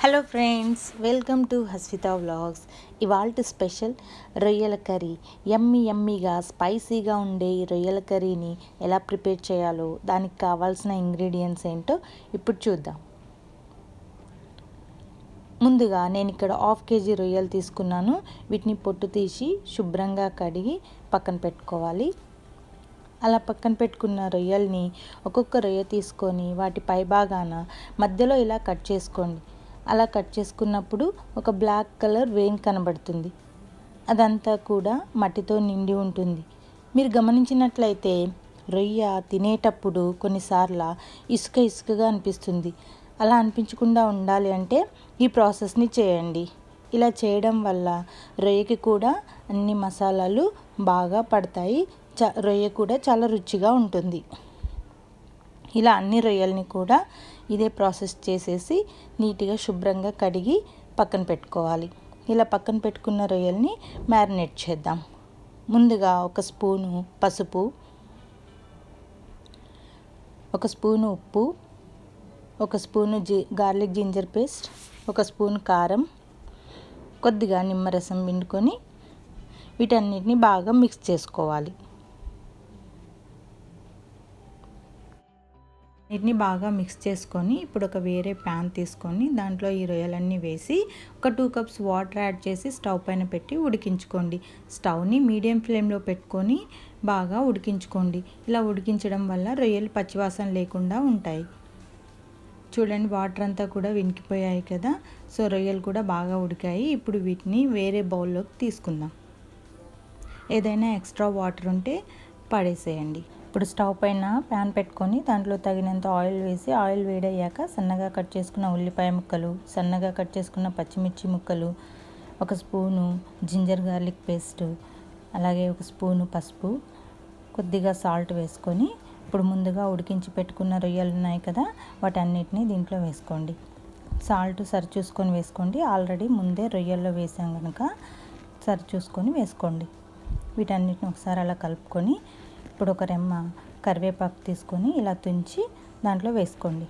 Hello friends, welcome to Haswitha vlogs. ఇవాల్టి special రొయ్యల curry. యమ్మీగా స్పైసీగా ఉండే ఈ రొయ్యల కర్రీని ఎలా ప్రిపేర్ చేయాలో, దానికి కావాల్సిన ఇంగ్రీడియంట్స్ ఏంటో ఇప్పుడు చూద్దాం. ముందుగా నేను ఇక్కడ 1/2 kg రొయ్యలు తీసుకున్నాను. వీటిని పొట్టు తీసి శుభ్రంగా కడిగి పక్కన పెట్టుకోవాలి. అలా పక్కన పెట్టుకున్న రొయ్యల్ని ఒక్కొక్క రొయ్య తీసుకొని వాటి పై భాగాన మధ్యలో ఇలా కట్ చేసుకోండి. అలా కట్ చేసుకున్నప్పుడు ఒక బ్లాక్ కలర్ వెయిన్ కనబడుతుంది. అదంతా కూడా మట్టితో నిండి ఉంటుంది. మీరు గమనించినట్లయితే రొయ్య తినేటప్పుడు కొన్నిసార్లు ఇసుకగా అనిపిస్తుంది. అలా అనిపించకుండా ఉండాలి అంటే ఈ ప్రాసెస్ని చేయండి. ఇలా చేయడం వల్ల రొయ్యకి కూడా అన్ని మసాలాలు బాగా పడతాయి. రొయ్య కూడా చాలా రుచిగా ఉంటుంది. ఇలా అన్ని రొయ్యల్ని కూడా ఇదే ప్రాసెస్ చేసేసి నీట్గా శుభ్రంగా కడిగి పక్కన పెట్టుకోవాలి. ఇలా పక్కన పెట్టుకున్న రొయ్యల్ని మ్యారినేట్ చేద్దాం. ముందుగా 1 స్పూను పసుపు, 1 స్పూను ఉప్పు, 1 spoon garlic ginger paste, 1 spoon కారం, కొద్దిగా నిమ్మరసం పిండుకొని వీటన్నిటిని బాగా మిక్స్ చేసుకోవాలి. వీటిని బాగా మిక్స్ చేసుకొని ఇప్పుడు ఒక వేరే ప్యాన్ తీసుకొని దాంట్లో ఈ రొయ్యలన్నీ వేసి ఒక 2 కప్స్ వాటర్ యాడ్ చేసి స్టవ్ పైన పెట్టి ఉడికించుకోండి. స్టవ్ని మీడియం ఫ్లేమ్లో పెట్టుకొని బాగా ఉడికించుకోండి. ఇలా ఉడికించడం వల్ల రొయ్యలు పచ్చివాసన లేకుండా ఉంటాయి. చూడండి, వాటర్ అంతా కూడా వినికిపోయాయి కదా. సో రొయ్యలు కూడా బాగా ఉడికాయి. ఇప్పుడు వీటిని వేరే బౌల్లోకి తీసుకుందాం. ఏదైనా ఎక్స్ట్రా వాటర్ ఉంటే పడేసేయండి. ఇప్పుడు స్టవ్ పైన ప్యాన్ పెట్టుకొని దాంట్లో తగినంత ఆయిల్ వేసి ఆయిల్ వేడయ్యాక సన్నగా కట్ చేసుకున్న ఉల్లిపాయ ముక్కలు, సన్నగా కట్ చేసుకున్న పచ్చిమిర్చి ముక్కలు, 1 స్పూను జింజర్ గార్లిక్ పేస్ట్, అలాగే 1 స్పూను పసుపు, కొద్దిగా సాల్ట్ వేసుకొని ఇప్పుడు ముందుగా ఉడికించి పెట్టుకున్న రొయ్యలు ఉన్నాయి కదా, వాటన్నిటిని దీంట్లో వేసుకోండి. సాల్ట్ సరి చూసుకొని వేసుకోండి. ఆల్రెడీ ముందే రొయ్యల్లో వేసాం కనుక సరి చూసుకొని వేసుకోండి. వీటన్నిటిని ఒకసారి అలా కలుపుకొని ఇప్పుడు ఒక రెమ్మ కరివేపాకు తీసుకొని ఇలా తుంచి దాంట్లో వేసుకోండి.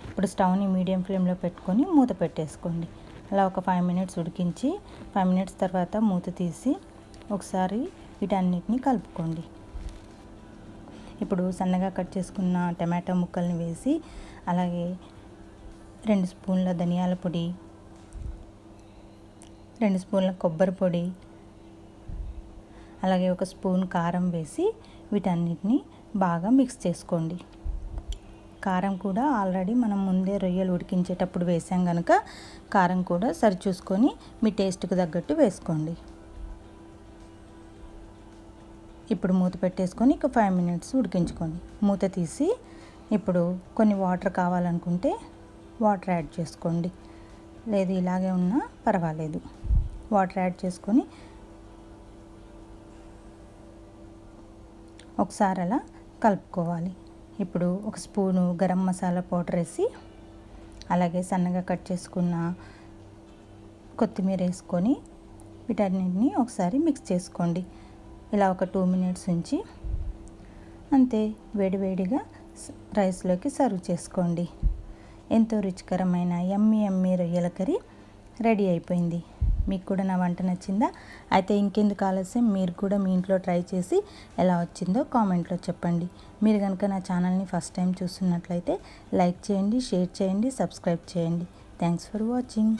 ఇప్పుడు స్టవ్ని మీడియం ఫ్లేమ్లో పెట్టుకొని మూత పెట్టేసుకోండి. అలా ఒక 5 మినిట్స్ ఉడికించి 5 మినిట్స్ తర్వాత మూత తీసి ఒకసారి వీటన్నిటిని కలుపుకోండి. ఇప్పుడు సన్నగా కట్ చేసుకున్న టమాటో ముక్కల్ని వేసి అలాగే 2 స్పూన్ల ధనియాల పొడి, 2 స్పూన్ల కొబ్బరి పొడి, అలాగే 1 స్పూన్ కారం వేసి వీటన్నిటిని బాగా మిక్స్ చేసుకోండి. కారం కూడా ఆల్రెడీ మనం ముందే రొయ్యలు ఉడికించేటప్పుడు వేసాం కనుక కారం కూడా సరి చూసుకొని మీ టేస్ట్కి తగ్గట్టు వేసుకోండి. ఇప్పుడు మూత పెట్టేసుకొని ఒక 5 మినిట్స్ ఉడికించుకోండి. మూత తీసి ఇప్పుడు కొన్ని వాటర్ కావాలనుకుంటే వాటర్ యాడ్ చేసుకోండి. లేదు ఇలాగే ఉన్నా పర్వాలేదు. వాటర్ యాడ్ చేసుకొని ఒకసారి అలా కలుపుకోవాలి. ఇప్పుడు 1 స్పూను గరం మసాలా పౌడర్ వేసి అలాగే సన్నగా కట్ చేసుకున్న కొత్తిమీర వేసుకొని వీటన్నిటిని ఒకసారి మిక్స్ చేసుకోండి. ఇలా ఒక 2 మినిట్స్ ఉంచి అంతే, వేడివేడిగా రైస్లోకి సర్వ్ చేసుకోండి. ఎంతో రుచికరమైన యమ్మీ రొయ్యల కర్రీ రెడీ అయిపోయింది. మీకు కూడా నా వంట నచ్చిందా? అయితే ఇంకెందుకు ఆలస్యం, మీరు కూడా మీ ఇంట్లో ట్రై చేసి ఎలా వచ్చిందో కామెంట్లో చెప్పండి. మీరు కనుక నా ఛానల్ని ఫస్ట్ టైం చూస్తున్నట్లయితే లైక్ చేయండి, షేర్ చేయండి, సబ్స్క్రైబ్ చేయండి. Thanks for watching.